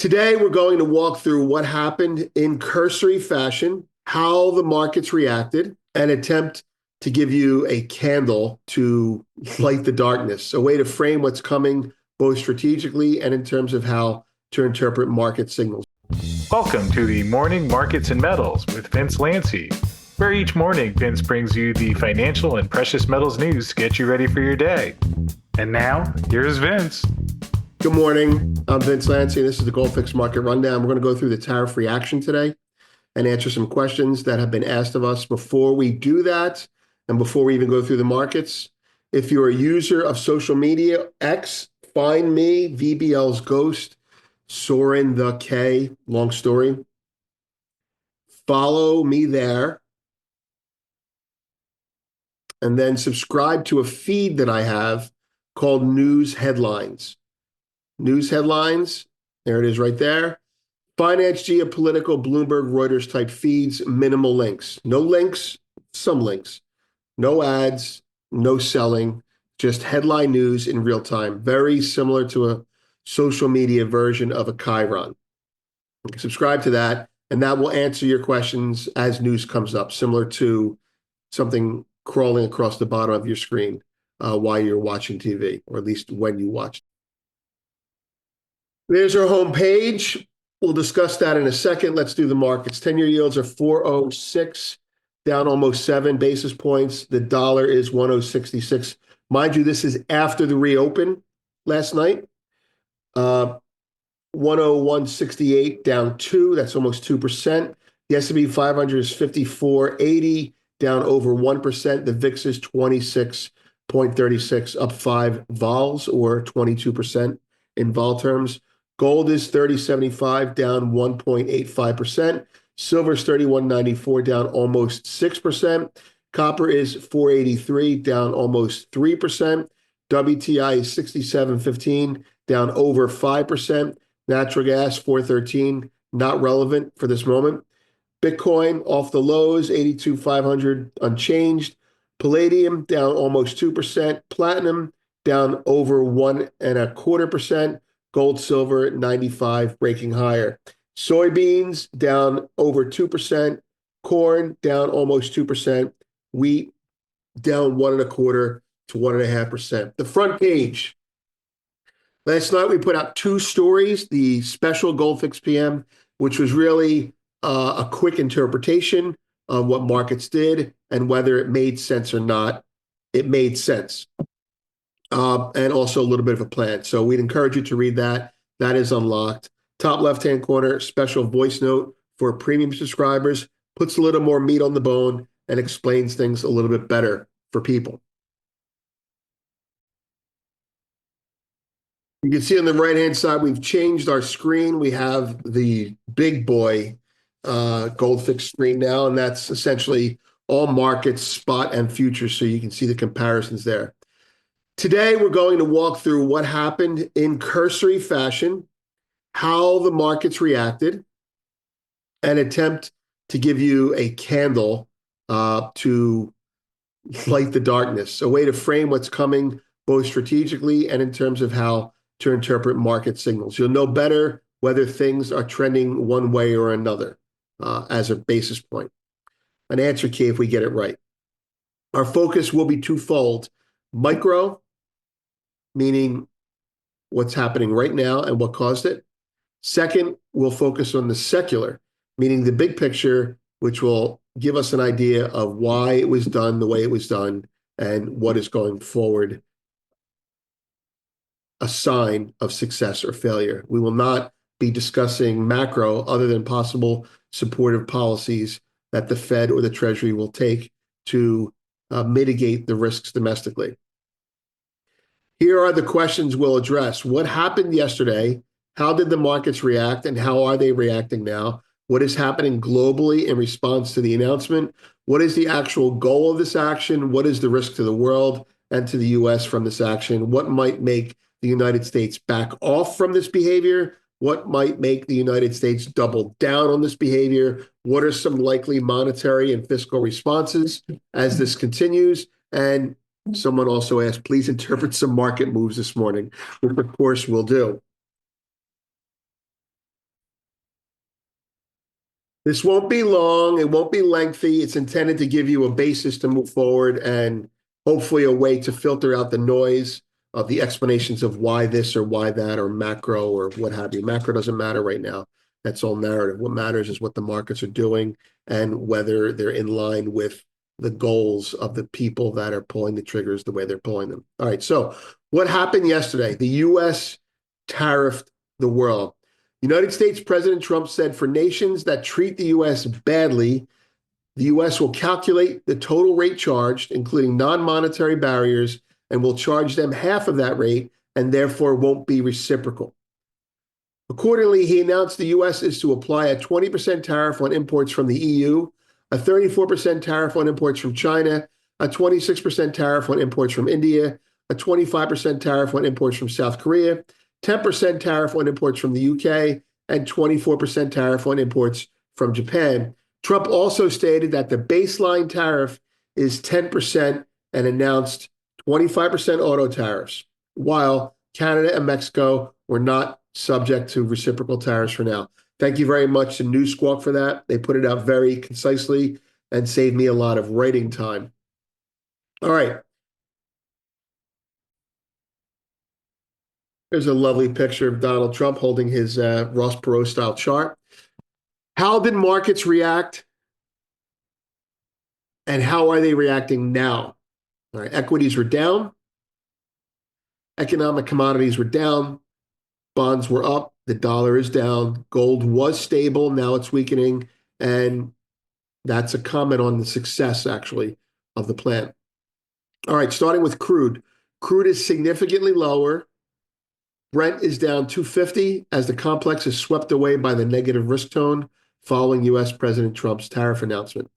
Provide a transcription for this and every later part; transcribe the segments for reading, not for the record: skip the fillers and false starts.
Today, we're going to walk through what happened in cursory fashion, how the markets reacted, and attempt to give you a candle to light the darkness, a way to frame what's coming both strategically and in terms of how to interpret market signals. Welcome to the Morning Markets and Metals with Vince Lanci, where each morning Vince brings you the financial and precious metals news to get you ready for your day. And now, here's Vince. Good morning. I'm Vince Lanci. This is the Gold Fix Market Rundown. We're going to go through the tariff reaction today and answer some questions that have been asked of us. Before we do that, and before we even go through the markets, if you're a user of social media, X, find me, VBL's Ghost, Soren the K, long story. Follow me there. And then subscribe to a feed that I have called News Headlines. News headlines, there it is right there. Finance, geopolitical, Bloomberg, Reuters type feeds, minimal links. No links, some links. No ads, no selling, just headline news in real time. Very similar to a social media version of a Chiron. Subscribe to that, and that will answer your questions as news comes up, similar to something crawling across the bottom of your screen while you're watching TV, or at least when you watch. There's our home page. We'll discuss that in a second. Let's do the markets. 10-year yields are 406, down almost 7 basis points. The dollar is 1.066. Mind you, this is after the reopen last night. 101.68, down 2. That's almost 2%. The S&P 500 is 54.80, down over 1%. The VIX is 26.36, up 5 vols, or 22% in vol terms. Gold is 30.75, down 1.85%. Silver is 31.94, down almost 6%. Copper is 483, down almost 3%. WTI is 67.15, down over 5%. Natural gas, 413, not relevant for this moment. Bitcoin off the lows, 82,500 unchanged. Palladium down almost 2%. Platinum down over 1.25%. Gold, silver at 95, breaking higher. Soybeans down over 2%. Corn down almost 2%. Wheat down 1.25 to 1.5%. The front page. Last night we put out 2 stories. The special Gold Fix PM, which was really a quick interpretation of what markets did and whether it made sense or not. It made sense. And also a little bit of a plan. So we'd encourage you to read that. That is unlocked. Top left-hand corner, special voice note for premium subscribers, puts a little more meat on the bone and explains things a little bit better for people. You can see on the right-hand side, we've changed our screen. We have the big boy Gold Fix screen now, and that's essentially all markets, spot, and futures, so you can see the comparisons there. Today, we're going to walk through what happened in cursory fashion, how the markets reacted, and attempt to give you a candle to light the darkness, a way to frame what's coming both strategically and in terms of how to interpret market signals. You'll know better whether things are trending one way or another as a basis point. An answer key if we get it right. Our focus will be twofold. Micro, meaning what's happening right now and what caused it. Second, we'll focus on the secular, meaning the big picture, which will give us an idea of why it was done the way it was done and what is going forward, a sign of success or failure. We will not be discussing macro other than possible supportive policies that the Fed or the Treasury will take to mitigate the risks domestically. Here are the questions we'll address. What happened yesterday? How did the markets react, and how are they reacting now? What is happening globally in response to the announcement? What is the actual goal of this action? What is the risk to the world and to the U.S. from this action? What might make the United States back off from this behavior? What might make the United States double down on this behavior? What are some likely monetary and fiscal responses as this continues? And someone also asked, please interpret some market moves this morning, which of course we'll do. This won't be long. It won't be lengthy. It's intended to give you a basis to move forward and hopefully a way to filter out the noise of the explanations of why this or why that or macro or what have you. Macro doesn't matter right now. That's all narrative. What matters is what the markets are doing and whether they're in line with the goals of the people that are pulling the triggers the way they're pulling them. All right. So what happened yesterday? The U.S. tariffed the world. United States President Trump said for nations that treat the U.S. badly, the U.S. will calculate the total rate charged, including non-monetary barriers, and will charge them half of that rate and therefore won't be reciprocal. Accordingly, he announced the U.S. is to apply a 20% tariff on imports from the EU, a 34% tariff on imports from China, a 26% tariff on imports from India, a 25% tariff on imports from South Korea, 10% tariff on imports from the UK, and 24% tariff on imports from Japan. Trump also stated that the baseline tariff is 10% and announced 25% auto tariffs, while Canada and Mexico were not subject to reciprocal tariffs for now. Thank you very much to News Squawk for that. They put it out very concisely and saved me a lot of writing time. All right. There's a lovely picture of Donald Trump holding his Ross Perot style chart. How did markets react? And how are they reacting now? All right, equities were down. Economic commodities were down. Bonds were up. The dollar is down. Gold was stable. Now it's weakening. And that's a comment on the success, actually, of the plan. All right, starting with crude. Crude is significantly lower. Brent is down 250 as the complex is swept away by the negative risk tone following U.S. President Trump's tariff announcement.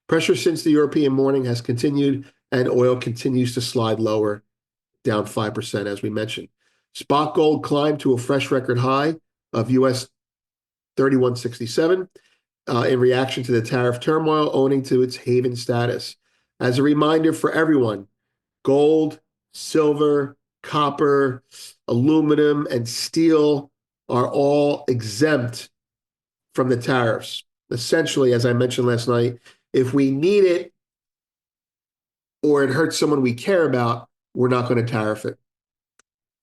Pressure since the European morning has continued, and oil continues to slide lower, down 5%, as we mentioned. Spot gold climbed to a fresh record high of U.S. 3167 in reaction to the tariff turmoil owing to its haven status. As a reminder for everyone, gold, silver, copper, aluminum, and steel are all exempt from the tariffs. Essentially, as I mentioned last night, if we need it or it hurts someone we care about, we're not going to tariff it.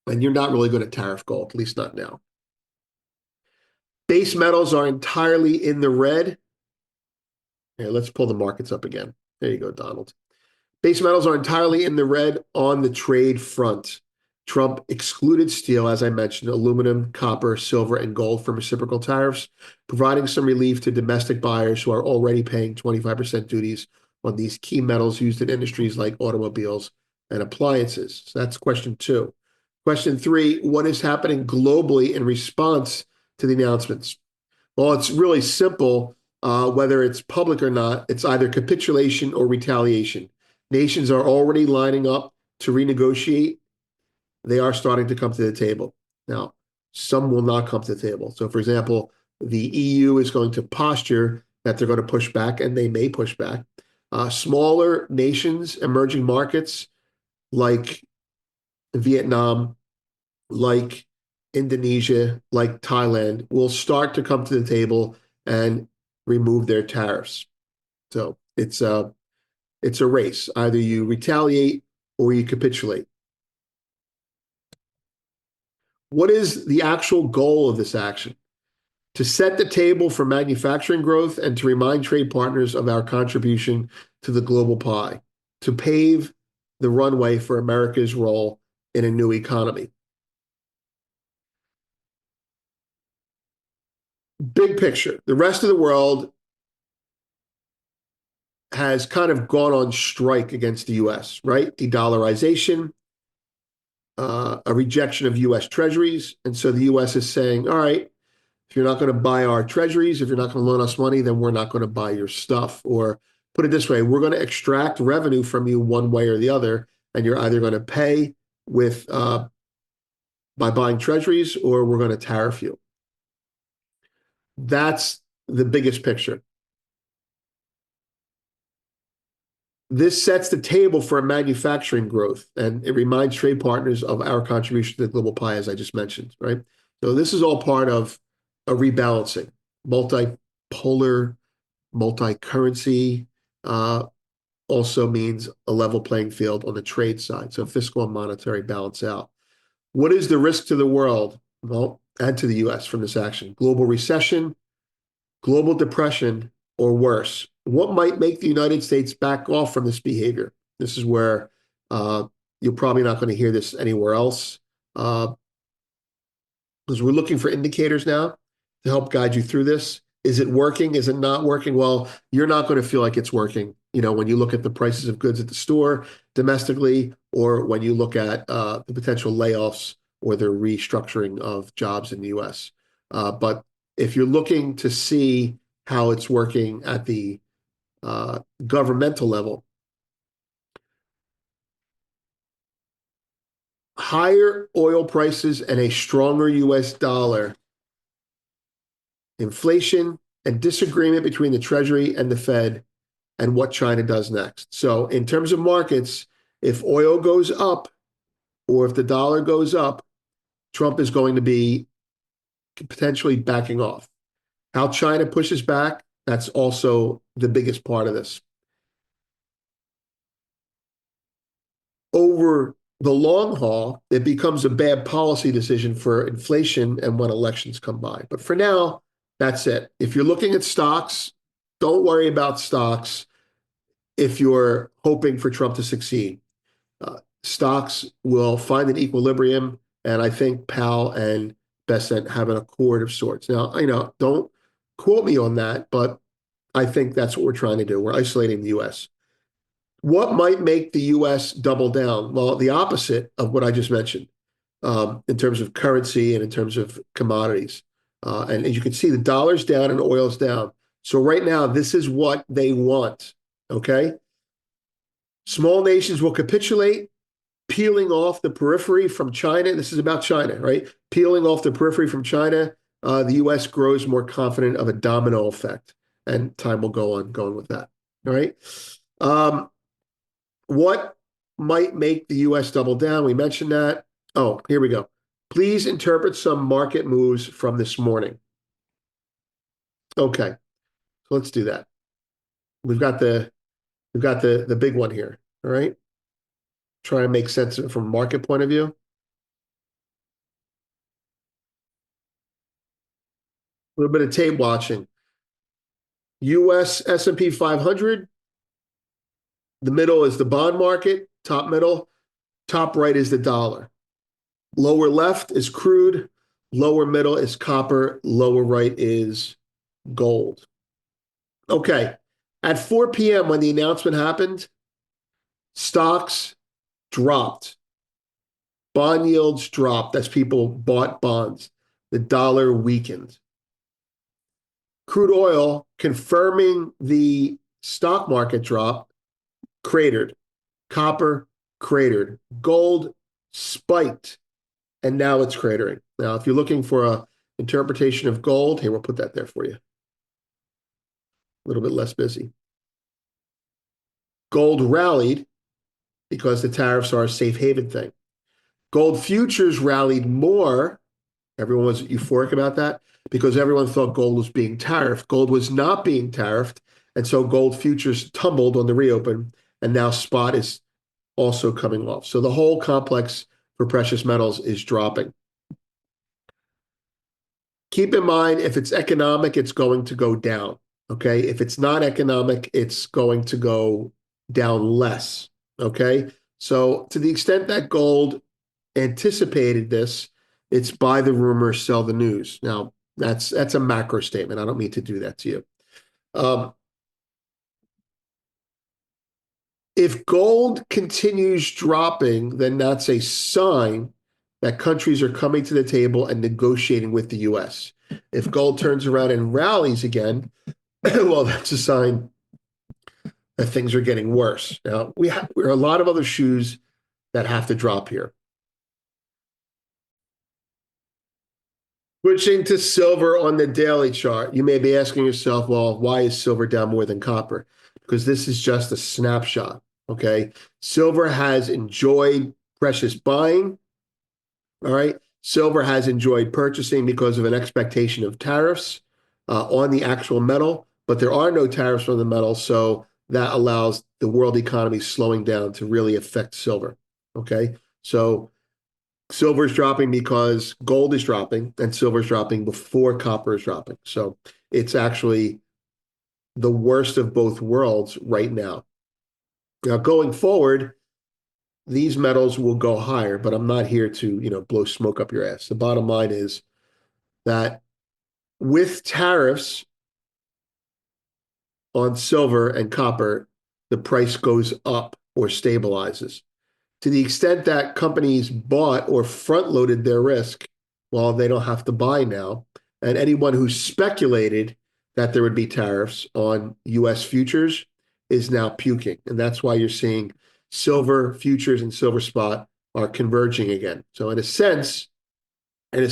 And you're not really going to tariff gold, at least not now. Base metals are entirely in the red. Here, let's pull the markets up again. There you go, Donald. Base metals are entirely in the red on the trade front. Trump excluded steel, as I mentioned, aluminum, copper, silver, and gold from reciprocal tariffs, providing some relief to domestic buyers who are already paying 25% duties on these key metals used in industries like automobiles and appliances. So that's question 2. Question 3, what is happening globally in response to the announcements? Well, it's really simple. Whether it's public or not, it's either capitulation or retaliation. Nations are already lining up to renegotiate. They are starting to come to the table. Now, some will not come to the table. So, for example, the EU is going to posture that they're going to push back, and they may push back. Smaller nations, emerging markets like Vietnam, like Indonesia, like Thailand, will start to come to the table and remove their tariffs. So it's a race. Either you retaliate or you capitulate. What is the actual goal of this action? To set the table for manufacturing growth and to remind trade partners of our contribution to the global pie, to pave the runway for America's role in a new economy. Big picture, the rest of the world has kind of gone on strike against the U.S., right? De-dollarization, a rejection of U.S. treasuries. And so the U.S. is saying, all right, if you're not going to buy our treasuries, if you're not going to loan us money, then we're not going to buy your stuff. Or put it this way, we're going to extract revenue from you one way or the other, and you're either going to pay with by buying treasuries, or we're going to tariff you. That's the biggest picture. This sets the table for manufacturing growth, and it reminds trade partners of our contribution to the global pie, as I just mentioned, right? So this is all part of a rebalancing, multipolar multipolar, multi-currency, also means a level playing field on the trade side. So fiscal and monetary balance out. What is the risk to the world? Well, and to the US from this action? Global recession, global depression, or worse. What might make the United States back off from this behavior? This is where you're probably not going to hear this anywhere else. Because we're looking for indicators now to help guide you through this. Is it working? Is it not working? Well, you're not going to feel like it's working. When you look at the prices of goods at the store domestically, or when you look at the potential layoffs or the restructuring of jobs in the US. But if you're looking to see how it's working at the governmental level, higher oil prices and a stronger US dollar, inflation and disagreement between the Treasury and the Fed, and what China does next. So in terms of markets, if oil goes up or if the dollar goes up, Trump is going to be potentially backing off. How China pushes back, that's also the biggest part of this. Over the long haul, it becomes a bad policy decision for inflation and when elections come by. But for now, that's it. If you're looking at stocks, don't worry about stocks if you're hoping for Trump to succeed. Stocks will find an equilibrium, and I think Powell and Bessent have an accord of sorts. Now, don't quote me on that, but I think that's what we're trying to do. We're isolating the U.S. What might make the U.S. double down? Well, the opposite of what I just mentioned in terms of currency and in terms of commodities. And as you can see, the dollar's down and oil's down. So right now, this is what they want, okay? Small nations will capitulate, peeling off the periphery from China. This is about China, right? Peeling off the periphery from China. The U.S. grows more confident of a domino effect, and time will go on going with that, all right? What might make the U.S. double down? We mentioned that. Oh, here we go. Please interpret some market moves from this morning. Okay, so let's do that. We've got the big one here. All right. Try to make sense of it from a market point of view. A little bit of tape watching. U.S. S&P 500. The middle is the bond market, top middle. Top right is the dollar. Lower left is crude. Lower middle is copper. Lower right is gold. Okay. At 4 p.m. when the announcement happened, stocks dropped. Bond yields dropped as people bought bonds. The dollar weakened. Crude oil, confirming the stock market drop, cratered. Copper cratered. Gold spiked, and now it's cratering. Now, if you're looking for an interpretation of gold, here, we'll put that there for you. A little bit less busy. Gold rallied because the tariffs are a safe haven thing. Gold futures rallied more. Everyone was euphoric about that because everyone thought gold was being tariffed. Gold was not being tariffed, and so gold futures tumbled on the reopen, and now spot is also coming off. So the whole complex for precious metals is dropping. Keep in mind, if it's economic, it's going to go down, okay? If it's not economic, it's going to go down less, okay? So to the extent that gold anticipated this, it's buy the rumor, sell the news. Now, that's a macro statement. I don't mean to do that to you. If gold continues dropping, then that's a sign that countries are coming to the table and negotiating with the U.S. If gold turns around and rallies again, well, that's a sign that things are getting worse. Now, there are a lot of other shoes that have to drop here. Switching to silver on the daily chart, you may be asking yourself, well, why is silver down more than copper? Because this is just a snapshot, okay? Silver has enjoyed precious buying, all right? Silver has enjoyed purchasing because of an expectation of tariffs, on the actual metal, but there are no tariffs on the metal, so that allows the world economy slowing down to really affect silver. Okay, so silver is dropping because gold is dropping, and silver is dropping before copper is dropping. So it's actually the worst of both worlds right now. Now, going forward, these metals will go higher, but I'm not here to, blow smoke up your ass. The bottom line is that with tariffs on silver and copper, the price goes up or stabilizes. To the extent that companies bought or front loaded their risk, well, they don't have to buy now. And anyone who speculated that there would be tariffs on US futures is now puking. And that's why you're seeing silver futures and silver spot are converging again. So in a sense, the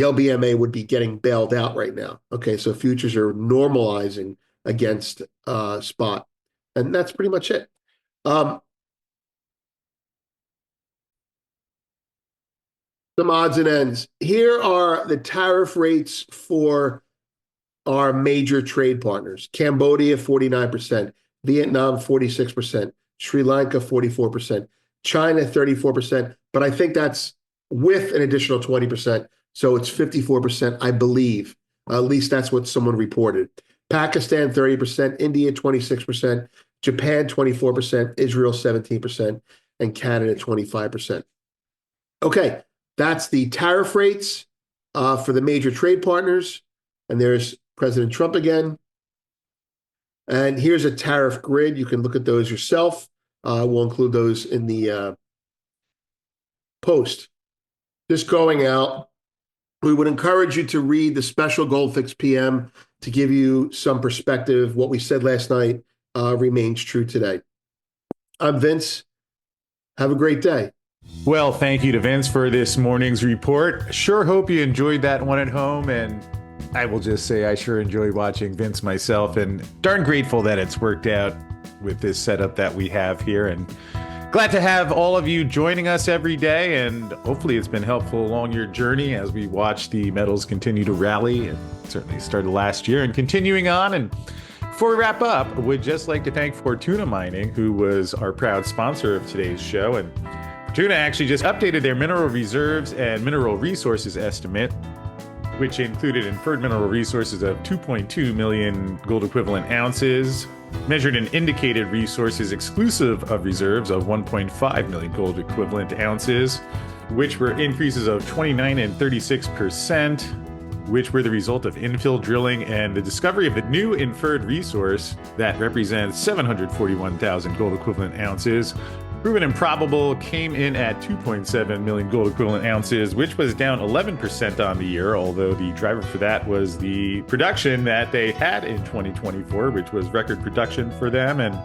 LBMA would be getting bailed out right now. Okay, so futures are normalizing against spot. And that's pretty much it. Some odds and ends. Here are the tariff rates for our major trade partners. Cambodia, 49%, Vietnam, 46%, Sri Lanka, 44%, China, 34%, but I think that's with an additional 20%, so it's 54%, I believe. At least that's what someone reported. Pakistan, 30%, India, 26%, Japan, 24%, Israel, 17%, and Canada, 25%. Okay, that's the tariff rates for the major trade partners. And there's President Trump again. And here's a tariff grid. You can look at those yourself. We'll include those in the post. Just going out, we would encourage you to read the special Gold Fix PM to give you some perspective. What we said last night remains true today. I'm Vince. Have a great day. Well, thank you to Vince for this morning's report. Sure hope you enjoyed that one at home, and I will just say I sure enjoy watching Vince myself, and darn grateful that it's worked out with this setup that we have here, and glad to have all of you joining us every day, and hopefully it's been helpful along your journey as we watch the metals continue to rally, and certainly started last year and continuing on. And before we wrap up, I would just like to thank Fortuna Mining, who was our proud sponsor of today's show. And Fortuna actually just updated their mineral reserves and mineral resources estimate, which included inferred mineral resources of 2.2 million gold equivalent ounces, measured and indicated resources exclusive of reserves of 1.5 million gold equivalent ounces, which were increases of 29 and 36%, which were the result of infill drilling and the discovery of a new inferred resource that represents 741,000 gold equivalent ounces. Proven and probable came in at 2.7 million gold equivalent ounces, which was down 11% on the year, although the driver for that was the production that they had in 2024, which was record production for them, and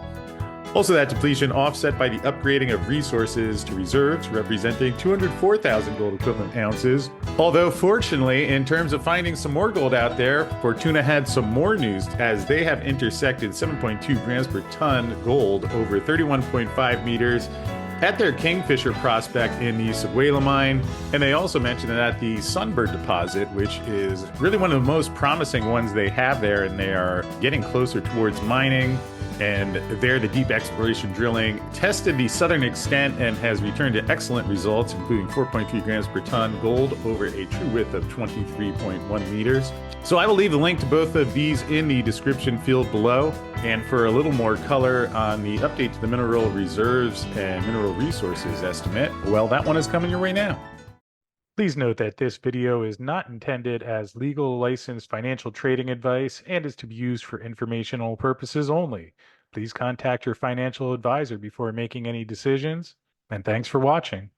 also that depletion offset by the upgrading of resources to reserves, representing 204,000 gold equivalent ounces. Although fortunately, in terms of finding some more gold out there, Fortuna had some more news as they have intersected 7.2 grams per ton gold over 31.5 meters at their Kingfisher prospect in the Seguela mine. And they also mentioned that at the Sunbird deposit, which is really one of the most promising ones they have there, and they are getting closer towards mining. And there, the deep exploration drilling tested the southern extent and has returned to excellent results, including 4.3 grams per ton gold over a true width of 23.1 meters. So I will leave the link to both of these in the description field below. And for a little more color on the update to the mineral reserves and mineral resources estimate, well, that one is coming your way now. Please note that this video is not intended as legal licensed financial trading advice and is to be used for informational purposes only. Please contact your financial advisor before making any decisions, and thanks for watching.